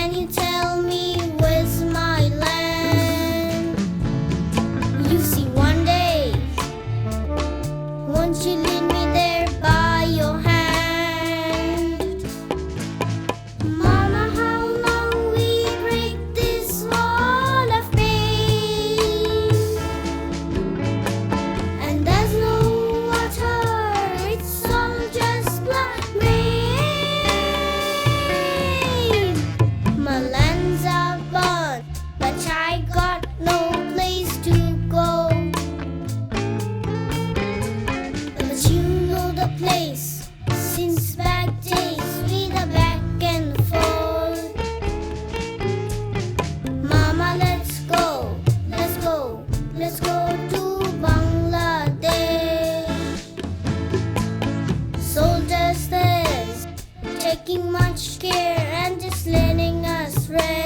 Can you tell me where's my land? You see, one day, won't you lead me there by your hand? Mama, how long we break this wall of pain? And there's no water, it's all just black rain. My lands are burned, but I got no place to go. But you know the place, since back days with a back and forth. Mama, let's go, let's go, let's go to Bangladesh. Soldiers there, taking much care and just letting us rest.